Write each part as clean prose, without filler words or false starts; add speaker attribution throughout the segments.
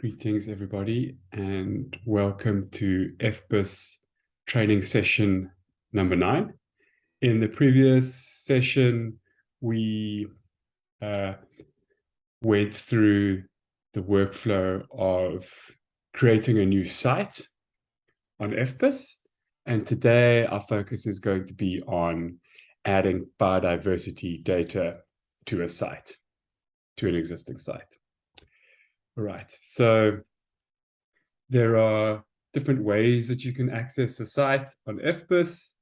Speaker 1: Greetings, everybody, and welcome to FBIS training session number 9. In the previous session, we went through the workflow of creating a new site on FBIS, and today our focus is going to be on adding biodiversity data to a site, to an existing site. All right, so there are different ways that you can access the site on FBIS.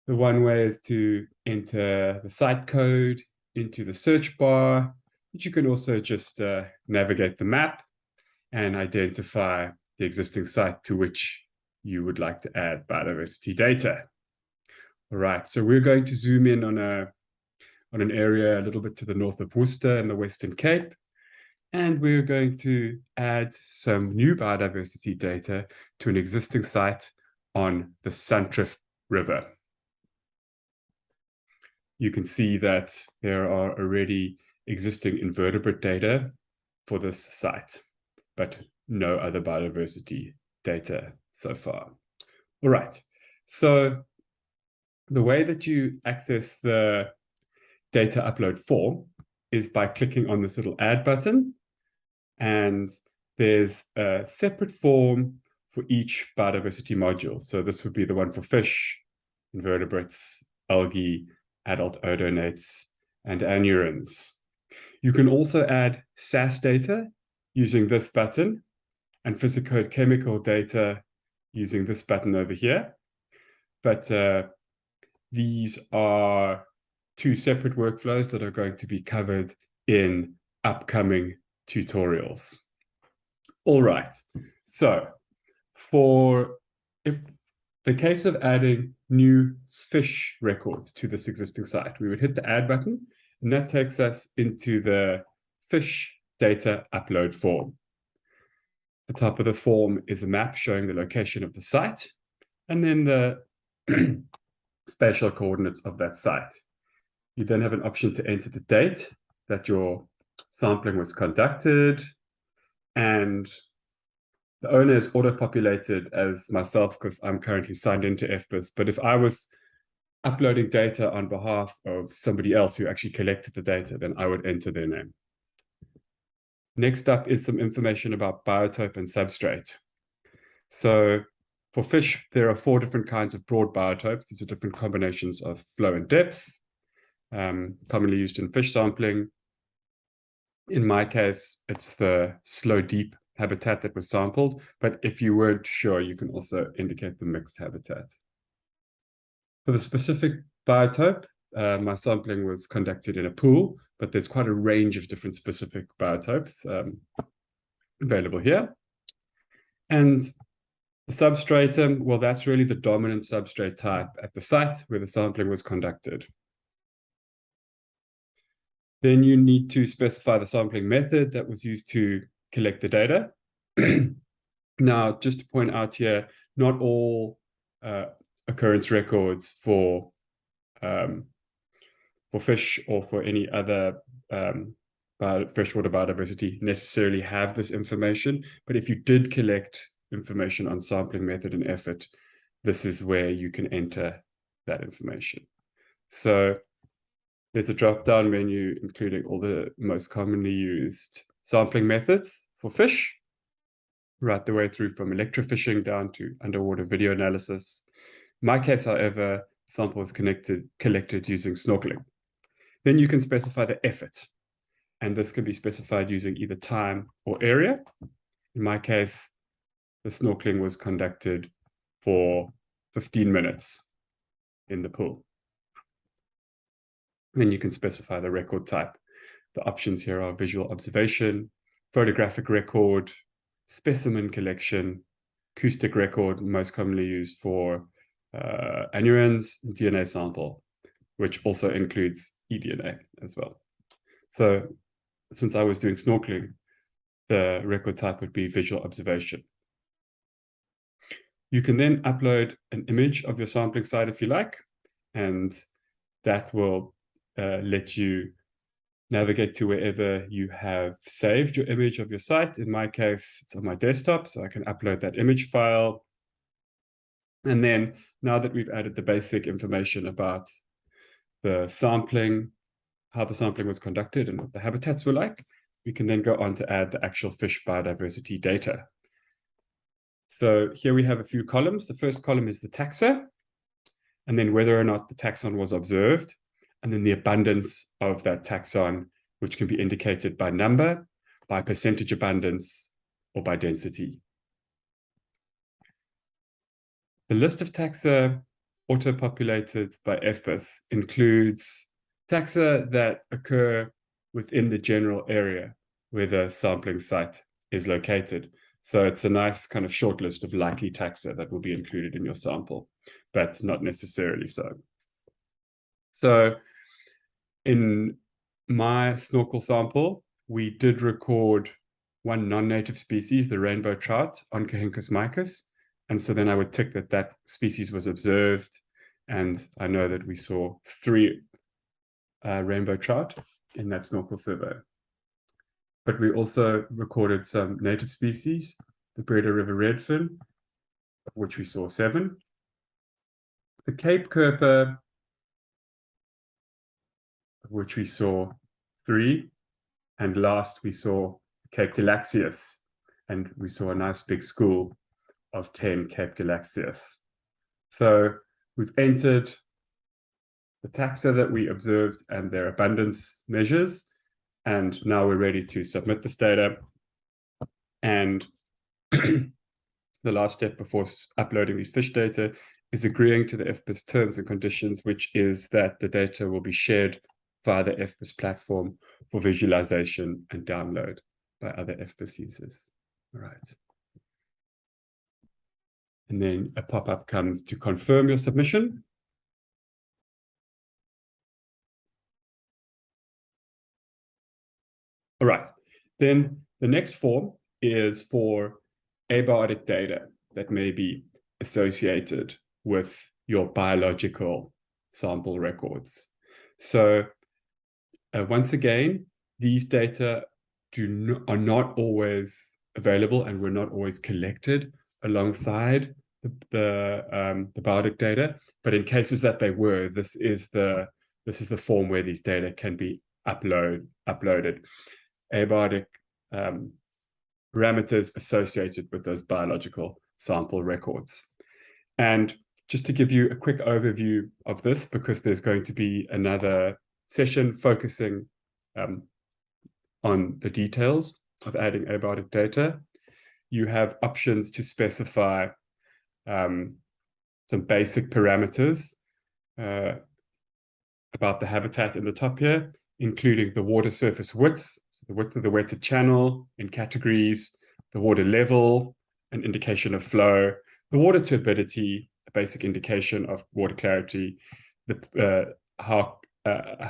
Speaker 1: The one way is to enter the site code into the search bar, but you can also just navigate the map and identify the existing site to which you would like to add biodiversity data. All right, so we're going to zoom in on an area a little bit to the north of Worcester in the Western Cape. And we're going to add some new biodiversity data to an existing site on the Suntrift River. You can see that there are already existing invertebrate data for this site, but no other biodiversity data so far. All right, so the way that you access the data upload form is by clicking on this little add button. And there's a separate form for each biodiversity module. So this would be the one for fish, invertebrates, algae, adult odonates, and anurans. You can also add SAS data using this button and physico-chemical data using this button over here. But these are two separate workflows that are going to be covered in upcoming tutorials. All right, so for the case of adding new fish records to this existing site, we would hit the add button, and that takes us into the fish data upload form. The top of the form is a map showing the location of the site, and then the spatial coordinates of that site. You then have an option to enter the date that your sampling was conducted, and the owner is auto-populated as myself because I'm currently signed into FBIS. But if I was uploading data on behalf of somebody else who actually collected the data, then I would enter their name. Next up is some information about biotope and substrate. So for fish, there are 4 different kinds of broad biotopes. These are different combinations of flow and depth, commonly used in fish sampling. In my case, it's the slow deep habitat that was sampled, but if you weren't sure, you can also indicate the mixed habitat. For the specific biotope, my sampling was conducted in a pool, but there's quite a range of different specific biotopes available here. And the substratum, well, that's really the dominant substrate type at the site where the sampling was conducted. Then you need to specify the sampling method that was used to collect the data. Now, just to point out here, not all occurrence records for fish or for any other freshwater biodiversity necessarily have this information. But if you did collect information on sampling method and effort, this is where you can enter that information. So there's a drop-down menu including all the most commonly used sampling methods for fish, right the way through from electrofishing down to underwater video analysis. In my case, however, sample was collected using snorkeling. Then you can specify the effort, and this can be specified using either time or area. In my case, the snorkeling was conducted for 15 minutes in the pool. Then you can specify the record type. The options here are visual observation, photographic record, specimen collection, acoustic record, most commonly used for anurans, DNA sample, which also includes eDNA as well. So since I was doing snorkeling, the record type would be visual observation. You can then upload an image of your sampling site if you like, and that will let you navigate to wherever you have saved your image of your site. In my case, it's on my desktop, so I can upload that image file. And then now that we've added the basic information about the sampling, how the sampling was conducted and what the habitats were like, we can then go on to add the actual fish biodiversity data. So here we have a few columns. The first column is the taxa, and then whether or not the taxon was observed, and then the abundance of that taxon, which can be indicated by number, by percentage abundance, or by density. The list of taxa auto-populated by FBIS includes taxa that occur within the general area where the sampling site is located. So it's a nice kind of short list of likely taxa that will be included in your sample, but not necessarily so. So in my snorkel sample, we did record one non-native species, the rainbow trout, Oncorhynchus micus. And so then I would tick that that species was observed. And I know that we saw 3 rainbow trout in that snorkel survey. But we also recorded some native species, the Breda River redfin, of which we saw 7. The Cape Kerper, of which we saw 3. And last we saw Cape Galaxius, and we saw a nice big school of 10 Cape Galaxius. So we've entered the taxa that we observed and their abundance measures, and now we're ready to submit this data. And the last step before uploading these fish data is agreeing to the FBIS terms and conditions, which is that the data will be shared via the FBIS platform for visualization and download by other FBIS users. All right. And then a pop-up comes to confirm your submission. All right. Then the next form is for abiotic data that may be associated with your biological sample records. So once again, these data are not always available and were not always collected alongside the biotic data. But in cases that they were, this is the form where these data can be uploaded. Abiotic parameters associated with those biological sample records. And just to give you a quick overview of this, because there's going to be another session focusing on the details of adding abiotic data, you have options to specify some basic parameters about the habitat in the top here, including the water surface width, so the width of the wetted channel in categories, the water level, an indication of flow, the water turbidity, a basic indication of water clarity, how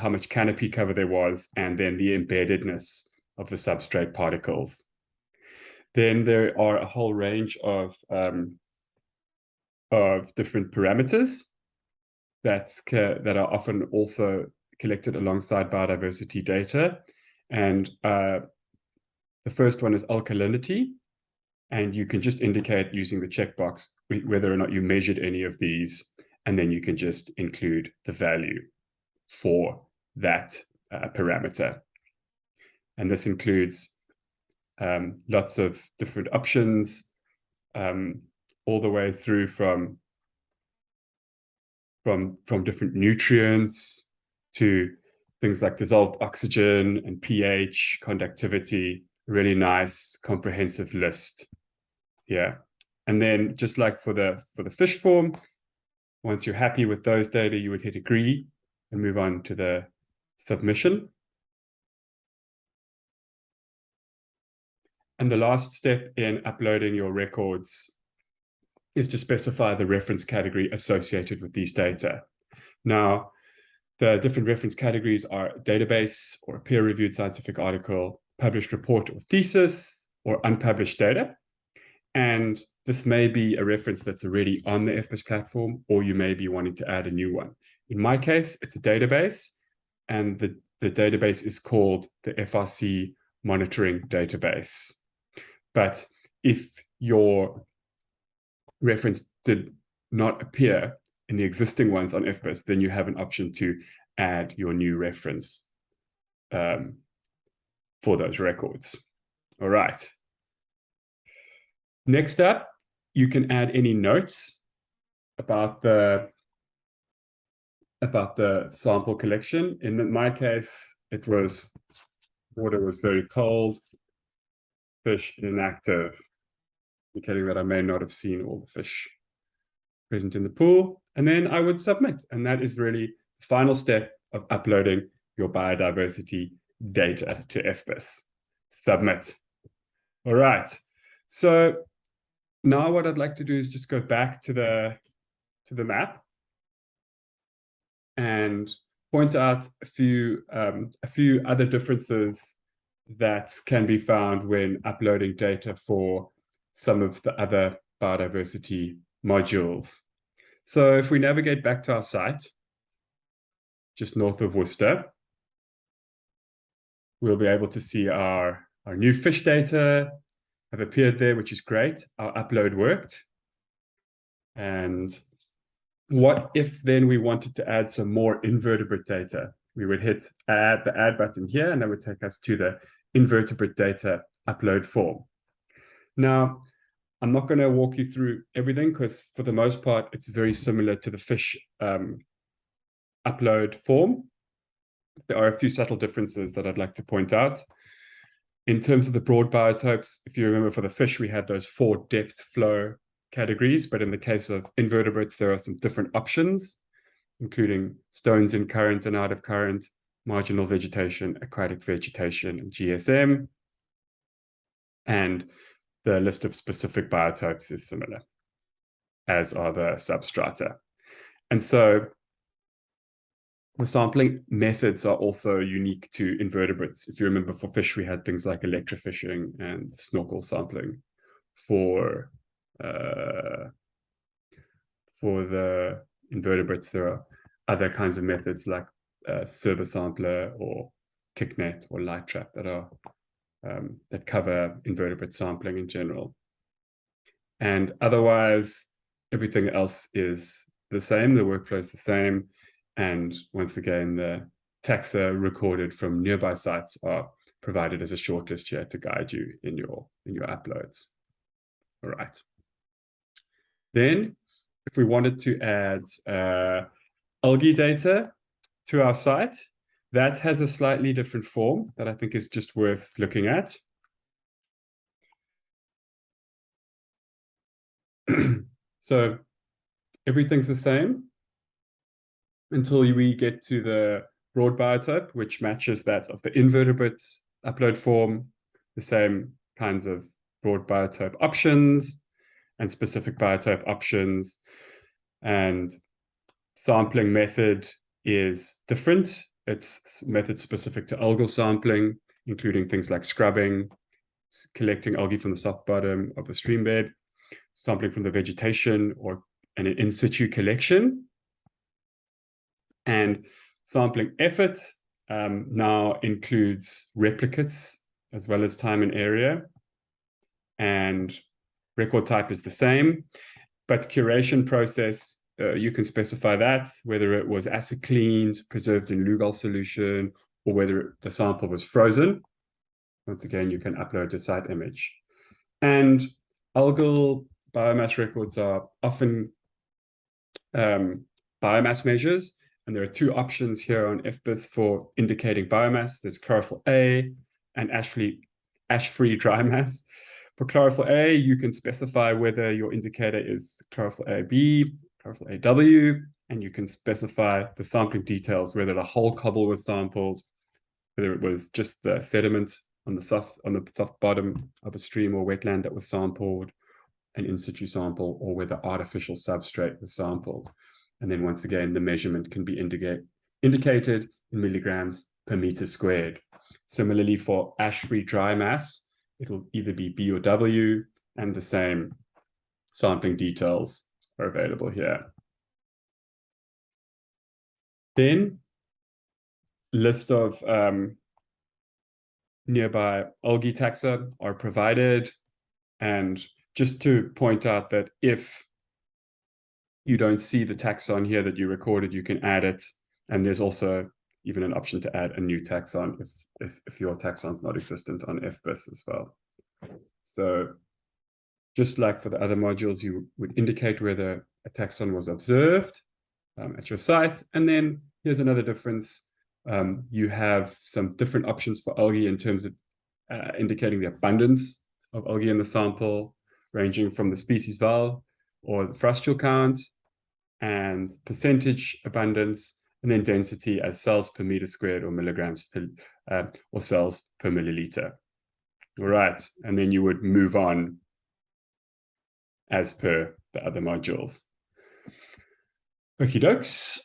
Speaker 1: much canopy cover there was, and then the embeddedness of the substrate particles. Then there are a whole range of different parameters that are often also collected alongside biodiversity data. And the first one is alkalinity. And you can just indicate using the checkbox whether or not you measured any of these. And then you can just include the value for that parameter. And this includes lots of different options, all the way through from different nutrients to things like dissolved oxygen and pH, conductivity. Really nice comprehensive list here. And then just like for the fish form, once you're happy with those data, you would hit agree and move on to the submission. And the last step in uploading your records is to specify the reference category associated with these data. Now, the different reference categories are database or a peer-reviewed scientific article, published report or thesis, or unpublished data. And this may be a reference that's already on the FBIS platform, or you may be wanting to add a new one. In my case, it's a database, and the database is called the FRC monitoring database. But if your reference did not appear in the existing ones on FBIS, then you have an option to add your new reference for those records. All right. Next up, you can add any notes about the sample collection. In my case, it was water was very cold, fish inactive, indicating that I may not have seen all the fish present in the pool. And then I would submit. And that is really the final step of uploading your biodiversity data to FBIS. Submit. All right. So now what I'd like to do is just go back to the map and point out a few other differences that can be found when uploading data for some of the other biodiversity modules. So if we navigate back to our site, just north of Worcester, we'll be able to see our new fish data have appeared there, which is great. Our upload worked. And what if then we wanted to add some more invertebrate data? We would hit the add button here, and that would take us to the invertebrate data upload form. Now, I'm not going to walk you through everything because for the most part, it's very similar to the fish upload form. There are a few subtle differences that I'd like to point out. In terms of the broad biotopes, if you remember for the fish, we had those 4 depth flow categories, but in the case of invertebrates, there are some different options, including stones in current and out of current, marginal vegetation, aquatic vegetation, and GSM. And the list of specific biotopes is similar, as are the substrata. And so the sampling methods are also unique to invertebrates. If you remember, for fish, we had things like electrofishing and snorkel sampling. For the invertebrates, there are other kinds of methods like server sampler or kicknet or light trap that are that cover invertebrate sampling in general. And otherwise, everything else is the same. The workflow is the same. And once again, the taxa recorded from nearby sites are provided as a shortlist here to guide you in your uploads. All right. Then, if we wanted to add algae data to our site, that has a slightly different form that I think is just worth looking at. So everything's the same until we get to the broad biotype, which matches that of the invertebrate upload form, the same kinds of broad biotype options and specific biotype options. And sampling method is different. It's method specific to algal sampling, including things like scrubbing, collecting algae from the soft bottom of the stream bed, sampling from the vegetation, or an in situ collection. And sampling effort now includes replicates as well as time and area. And record type is the same, but curation process, you can specify that, whether it was acid cleaned, preserved in Lugol solution, or whether the sample was frozen. Once again, you can upload a site image. And algal biomass records are often biomass measures. And there are 2 options here on FBIS for indicating biomass. There's chlorophyll A and ash-free dry mass. For chlorophyll A, you can specify whether your indicator is chlorophyll AB, chlorophyll AW, and you can specify the sampling details, whether the whole cobble was sampled, whether it was just the sediment on the soft bottom of a stream or wetland that was sampled, an in situ sample, or whether artificial substrate was sampled. And then once again, the measurement can be indicated in milligrams per meter squared. Similarly, for ash-free dry mass, it will either be B or W, and the same sampling details are available here. Then list of nearby algae taxa are provided. And just to point out that if you don't see the taxon here that you recorded, you can add it. And there's also even an option to add a new taxon if your taxon's not existent on FBIS as well. So just like for the other modules, you would indicate whether a taxon was observed at your site. And then here's another difference. You have some different options for algae in terms of indicating the abundance of algae in the sample, ranging from the species val or the frustule count and percentage abundance, and then density as cells per meter squared or milligrams per, or cells per milliliter. All right, and then you would move on as per the other modules. Okie dokes.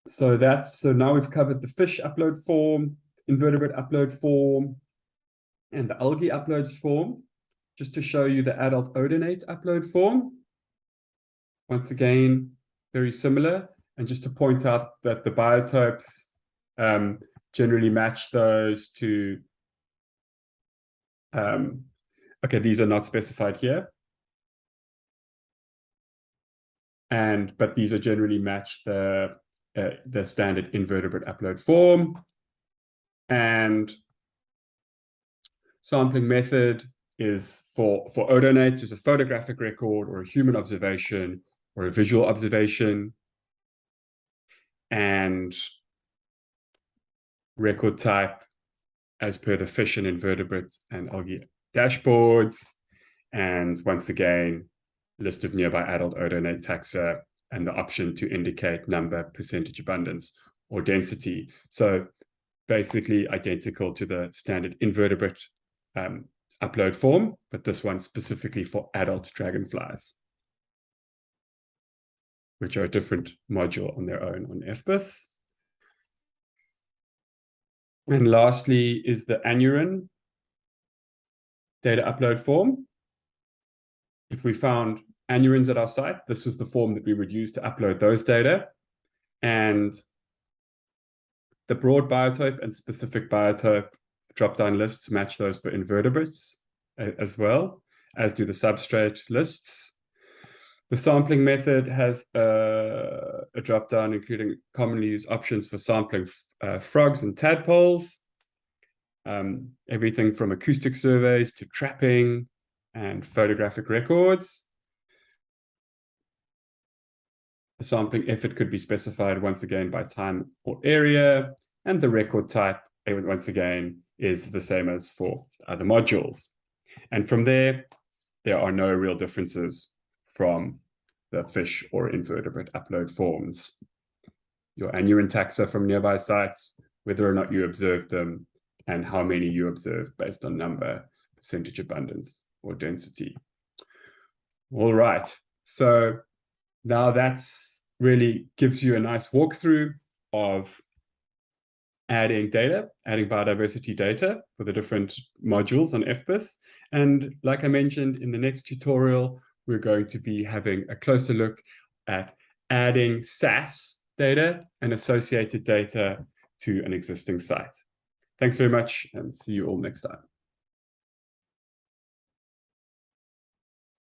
Speaker 1: So now we've covered the fish upload form, invertebrate upload form, and the algae uploads form. Just to show you the adult odonate upload form. Once again, very similar. And just to point out that the biotopes generally match those to, okay, these are not specified here. But these are generally match the standard invertebrate upload form. And sampling method is for odonates is a photographic record or a human observation or a visual observation. And record type as per the fish and invertebrate and algae dashboards. And once again, list of nearby adult odonate taxa and the option to indicate number, percentage abundance, or density. So basically identical to the standard invertebrate upload form, but this one specifically for adult dragonflies, which are a different module on their own on FBIS. And lastly is the anurin data upload form. If we found anurins at our site, this was the form that we would use to upload those data. And the broad biotope and specific biotope drop-down lists match those for invertebrates as well, as do the substrate lists. The sampling method has a drop-down including commonly used options for sampling frogs and tadpoles, everything from acoustic surveys to trapping and photographic records. The sampling effort could be specified once again by time or area, and the record type, once again, is the same as for other modules. And from there are no real differences from the fish or invertebrate upload forms. Your anurin taxa from nearby sites, whether or not you observed them, and how many you observed based on number, percentage abundance, or density. All right, so now that's really gives you a nice walkthrough of adding biodiversity data for the different modules on FBIS. And like I mentioned, in the next tutorial, we're going to be having a closer look at adding SAS data and associated data to an existing site. Thanks very much, and see you all next time.